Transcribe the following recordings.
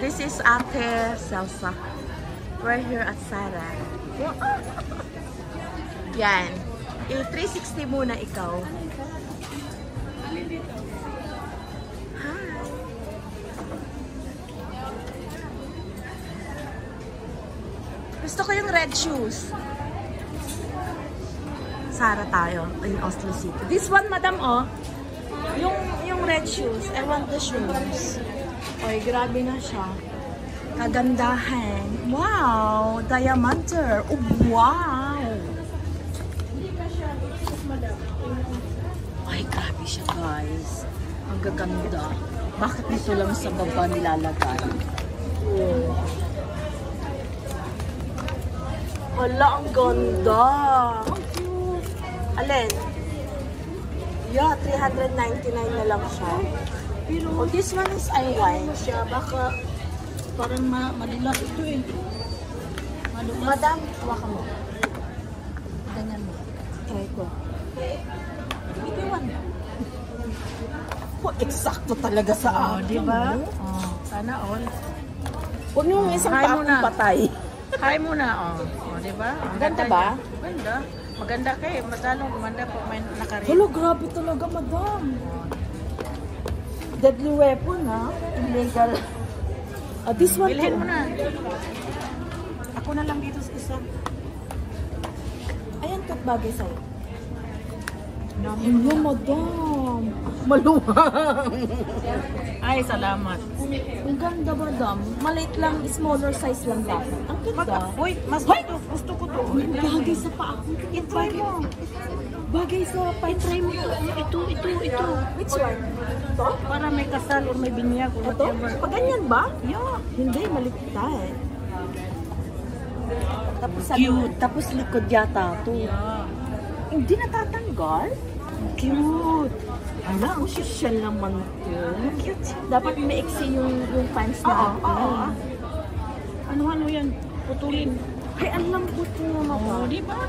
This is Ate Salsa. We're here at Sara. Yan. 360 muna ikaw. Hi. Gusto ko yung red shoes. Sara tayo in Oslo City. This one, madam, oh. Yung red shoes. I want the shoes. Oy, grabe na siya. Kagandahan. Wow! Diamanter. Oh, wow! Ay, grabe siya, guys. Ang gaganda. Bakit dito lang sa baba nilalagay? Oh. Hala, ang ganda! Alin? Yeah, 399 na lang siya. Pero, oh, this one is I1 siya. Baka parang madilas ito eh. Madulas. Madam, hawakan mo. Ganyan mo. Try ko. Ito one. Oh, eksakto talaga sa akin. Diba? Oh, sana all. Huwag yung isang paakong patay. Try mo na, oh. Oh, diba? Ganda ba? Ganda. Maganda kayo. Masalong gumanda po may nakarin. Hello, grabe talaga, madam. Deadly weapon, ha? Illegal. This one bilhin too. mo na. Ako na lang dito sa isa. Ayan, kat bagay sa'yo. Ano, madam? Maluwang. Ay, salamat. Ang ganda, madam. Maliit lang, smaller size lang dapat. Ang ganda. Uy, mas gusto ko to. Bagay sa paa ko. I-try mo. Bagay sa paa. I-try mo. Ito. Which one? Ito? Para may kasal o may binyag o Ito? whatever. Pag ganyan ba? Yeah. Hindi, maliit tayo. Tapos Cute. Tapos likod yata ito. Yeah. Hindi natatanggal? Cute. Ala, ang social naman ito. Cute. Dapat maiksi yung pants na. Oo. Ano yan? Putulin. Ay, ang lambot mo naman. Oh, di ba?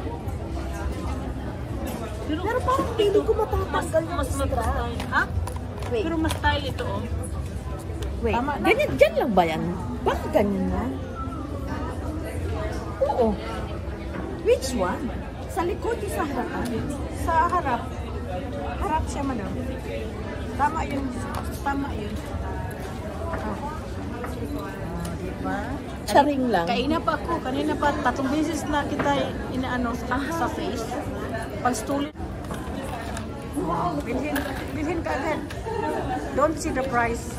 Pero parang hindi ko matatanggal yung extra. Ha? Wait. Pero mas style ito, oh. Wait. Tama na. Ganyan, dyan lang ba yan? Bakit ganyan na? Oo. Which one? Sa likod o sa harapan? Sa harap. Harap siya, madam. Tama yun. Oh, diba? Charing lang. Kaina pa ako. Kanina pa, 3 beses na kita inaano sa face. Pag stulin. Wow, bilhin ka agad. Don't see the price.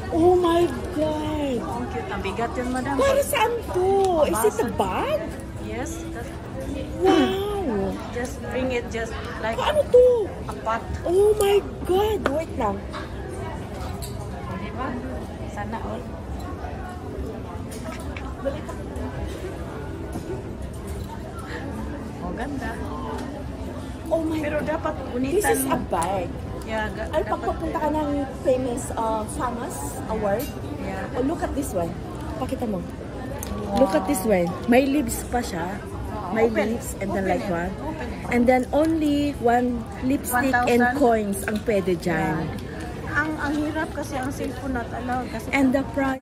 Oh my God! Ang cute. Ang bigat yun, madam. Para saan to? Is it a bag? Yes. Wow! Just bring it just like Paano to? a pot. Oh my God! Wait lang. Diba? Sana all. Oh, ganda. Oh my Pero God! dapat This unitan. is a bag. Yeah, Ay, dapat. pagpapunta ka ng famous Famas Award. Yeah. Oh, look at this one. Pakita mo. Look at this one. May leaves pa siya. May Open. leaves and then Open like it. one. Open it. And then only one lipstick 1,000? and coins ang pwede dyan. Ang hirap kasi ang cellphone not allowed kasi And the price